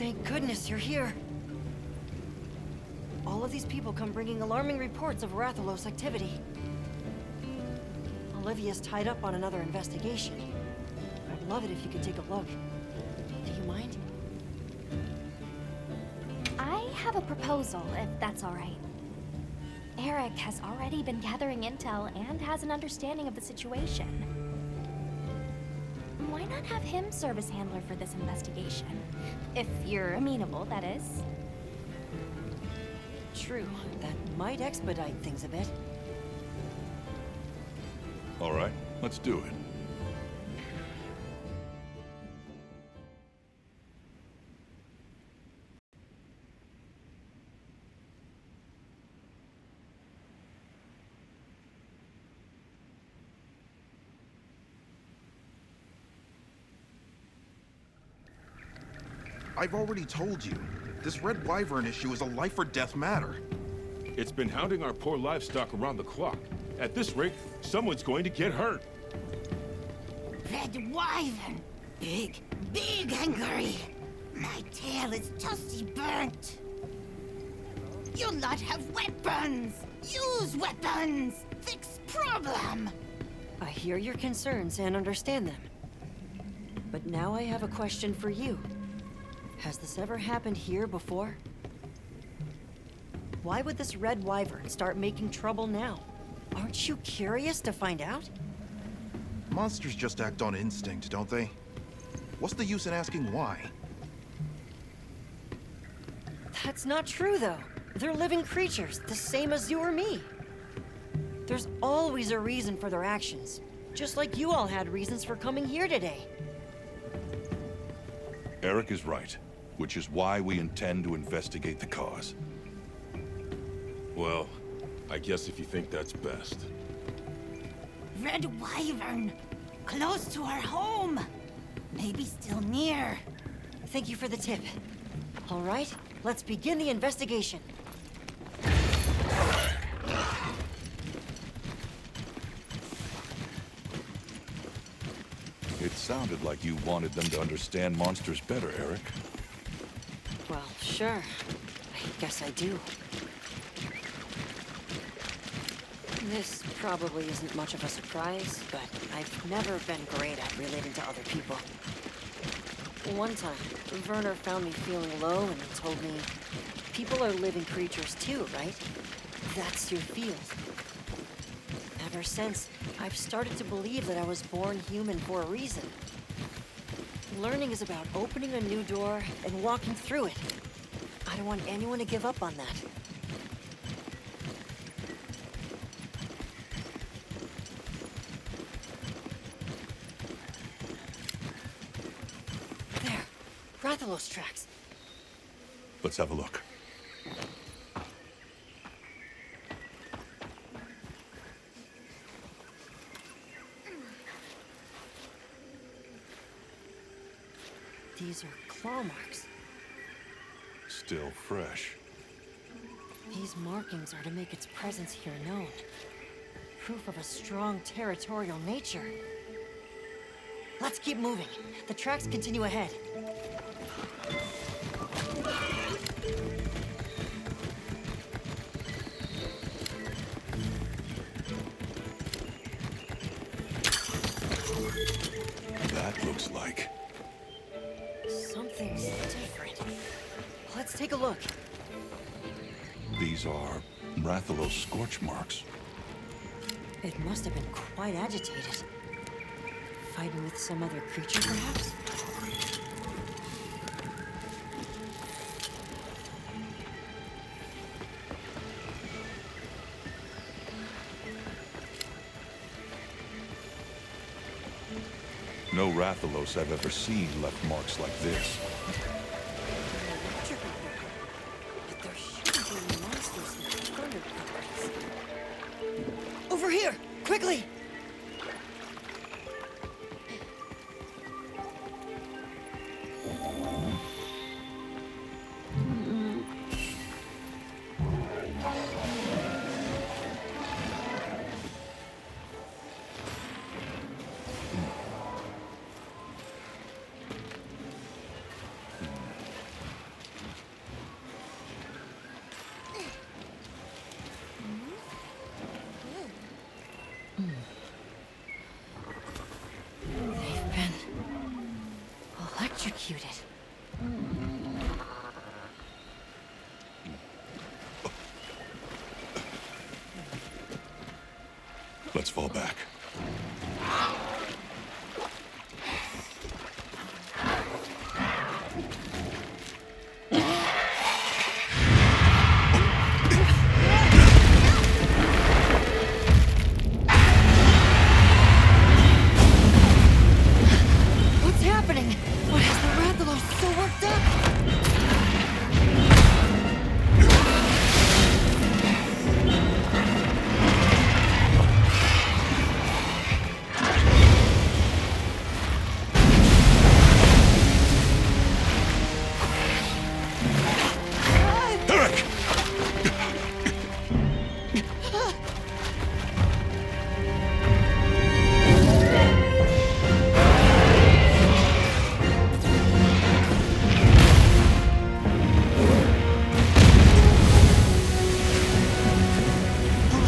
Thank goodness you're here. All of these people come bringing alarming reports of Rathalos activity. Olivia's tied up on another investigation. I'd love it if you could take a look. Do you mind? I have a proposal, if that's all right. Eric has already been gathering intel and has an understanding of the situation. Why not have him serve as handler for this investigation? If you're amenable, that is. True. That might expedite things a bit. All right, let's do it. I've already told you, this Red Wyvern issue is a life-or-death matter. It's been hounding our poor livestock around the clock. At this rate, someone's going to get hurt. Red Wyvern! Big, big angry! My tail is toasty burnt! You'll not have weapons! Use weapons! Fix problem! I hear your concerns and understand them. But now I have a question for you. Has this ever happened here before? Why would this Red Wyvern start making trouble now? Aren't you curious to find out? Monsters just act on instinct, don't they? What's the use in asking why? That's not true, though. They're living creatures, the same as you or me. There's always a reason for their actions, just like you all had reasons for coming here today. Eric is right, which is why we intend to investigate the cause. Well, I guess if you think that's best. Red Wyvern! Close to our home! Maybe still near. Thank you for the tip. All right, let's begin the investigation. It sounded like you wanted them to understand monsters better, Eric. Well, sure. I guess I do. This probably isn't much of a surprise, but I've never been great at relating to other people. One time, Werner found me feeling low and told me, people are living creatures too, right? That's your field. Ever since, I've started to believe that I was born human for a reason. Learning is about opening a new door and walking through it. I don't want anyone to give up on that. There, Rathalos tracks. Let's have a look. These are claw marks. Still fresh. These markings are to make its presence here known. Proof of a strong territorial nature. Let's keep moving. The tracks continue ahead. That looks like... Something's different. Let's take a look. These are Rathalos scorch marks. It must have been quite agitated. Fighting with some other creature, perhaps? No Rathalos I've ever seen left marks like this. But there shouldn't be any monsters in thunder properties. Over here! Quickly! electrocuted. Let's fall back. What's happening? What has the Rathalos so worked up? Eric!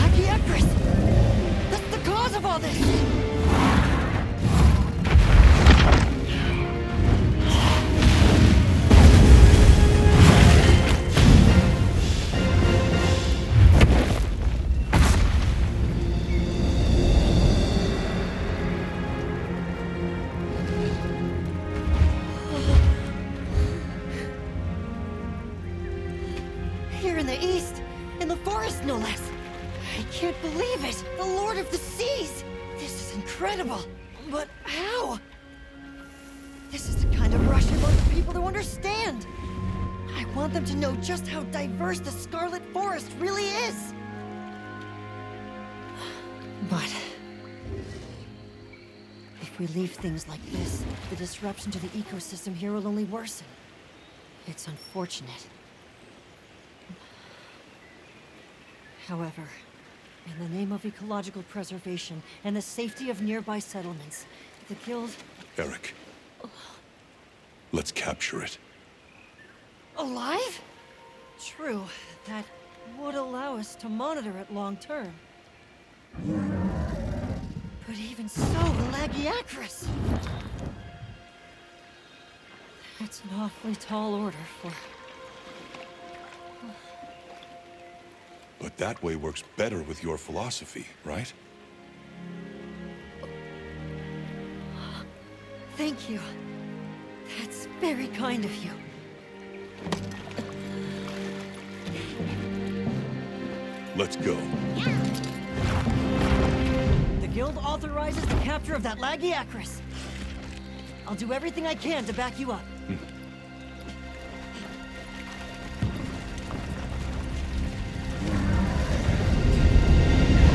Lagiacrus! That's the cause of all this! Here in the east, in the forest no less. I can't believe it! The Lord of the Seas! This is incredible! But how? This is the kind of rush I want the people to understand! I want them to know just how diverse the Scarlet Forest really is! But... if we leave things like this, the disruption to the ecosystem here will only worsen. It's unfortunate. However, in the name of ecological preservation and the safety of nearby settlements, the Guild... Eric. Let's capture it. Alive? True, that would allow us to monitor it long term. But even so, Lagiacrus! That's an awfully tall order for... But that way works better with your philosophy, right? Thank you. That's very kind of you. Let's go. The Guild authorizes the capture of that Lagiacrus. I'll do everything I can to back you up.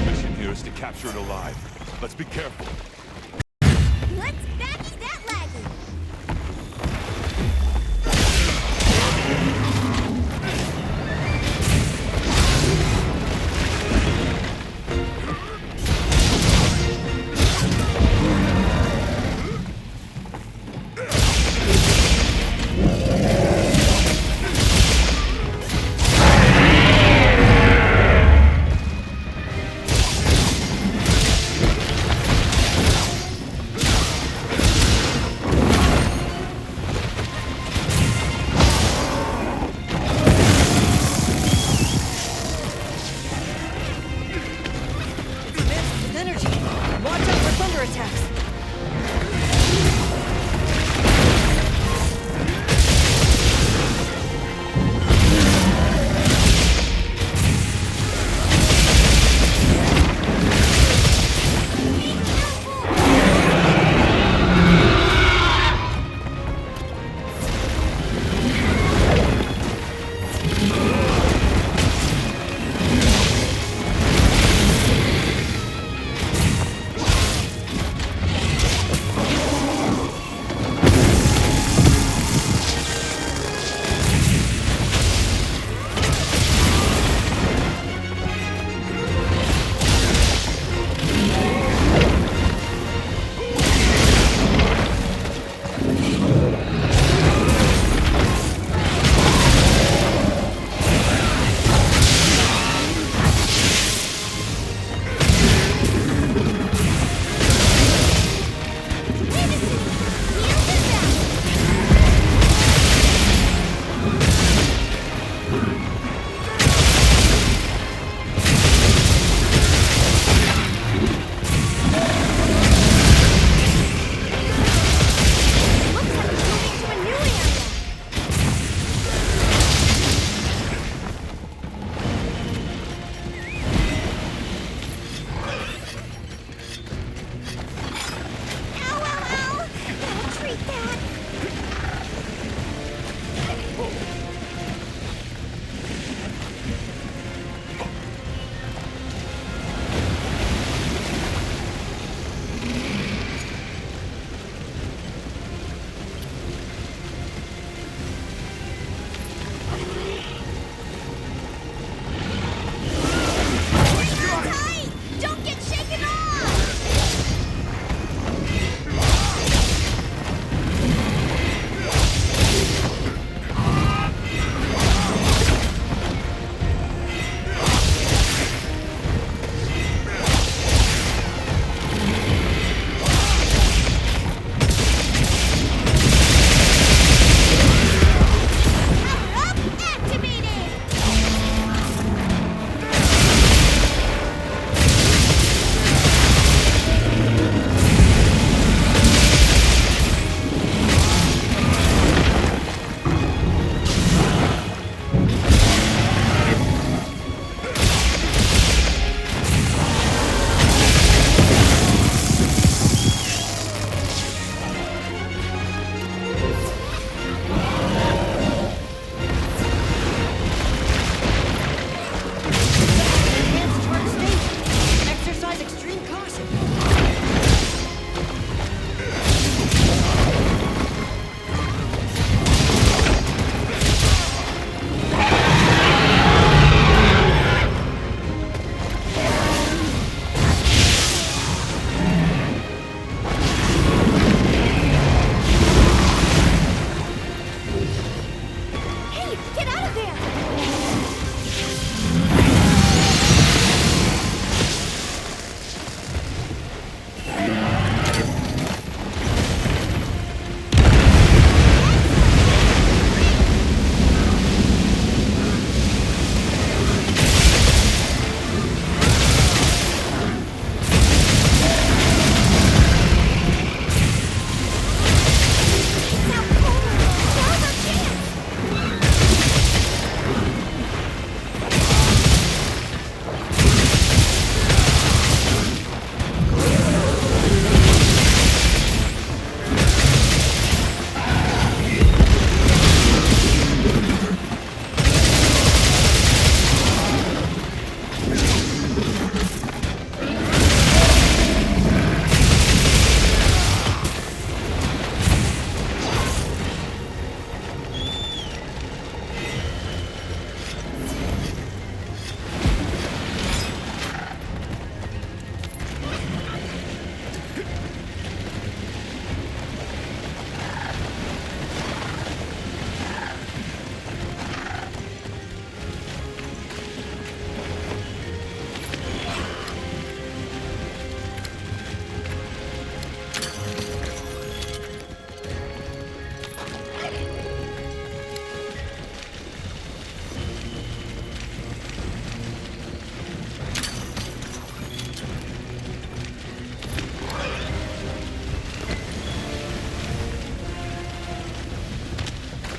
Mission here is to capture it alive. Let's be careful. Let's backy that laggy.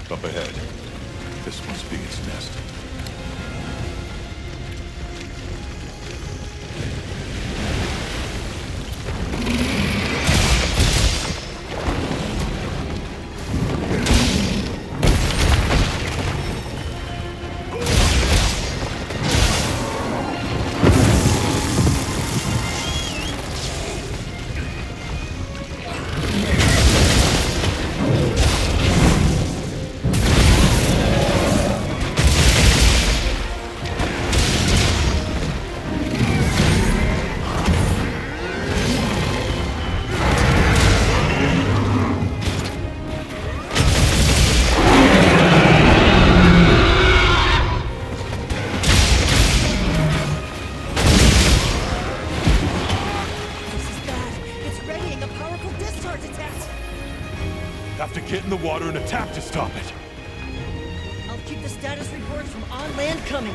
Up ahead. This must be its nest. Have to get in the water and attack to stop it. I'll keep the status reports from on land coming.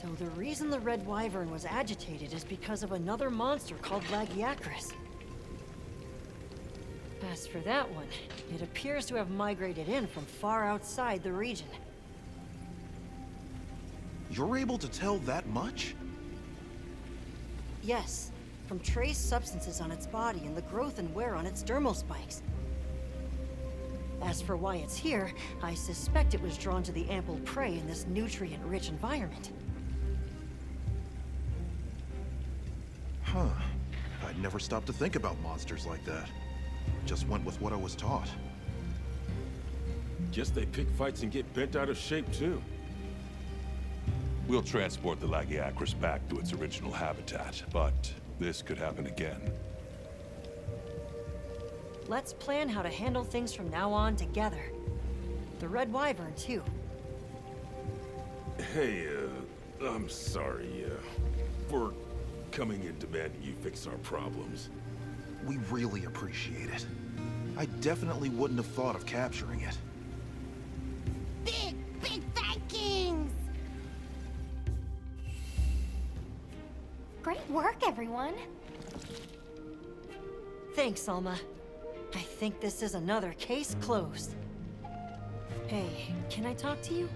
So the reason the Red Wyvern was agitated is because of another monster called Lagiacrus. As for that one, it appears to have migrated in from far outside the region. You're able to tell that much? Yes, from trace substances on its body and the growth and wear on its dermal spikes. As for why it's here, I suspect it was drawn to the ample prey in this nutrient-rich environment. Huh. I'd never stopped to think about monsters like that. Just went with what I was taught. Guess they pick fights and get bent out of shape, too. We'll transport the Lagiacrus back to its original habitat, but this could happen again. Let's plan how to handle things from now on together. The Red Wyvern, too. Hey, I'm sorry, for coming and demanding you fix our problems. We really appreciate it. I definitely wouldn't have thought of capturing it. Big Vikings! Great work, everyone. Thanks, Alma. I think this is another case closed. Hey, can I talk to you?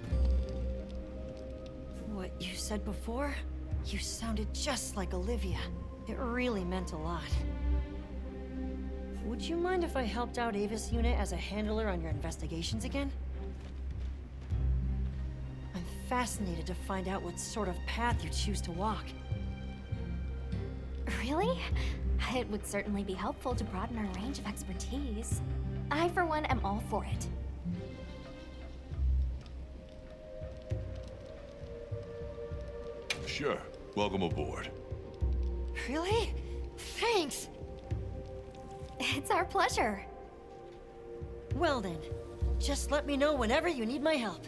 What you said before? You sounded just like Olivia. It really meant a lot. Would you mind if I helped out Ava's unit as a handler on your investigations again? I'm fascinated to find out what sort of path you choose to walk. Really? It would certainly be helpful to broaden our range of expertise. I, for one, am all for it. Sure. Welcome aboard. Really? Thanks! It's our pleasure. Well then, just let me know whenever you need my help.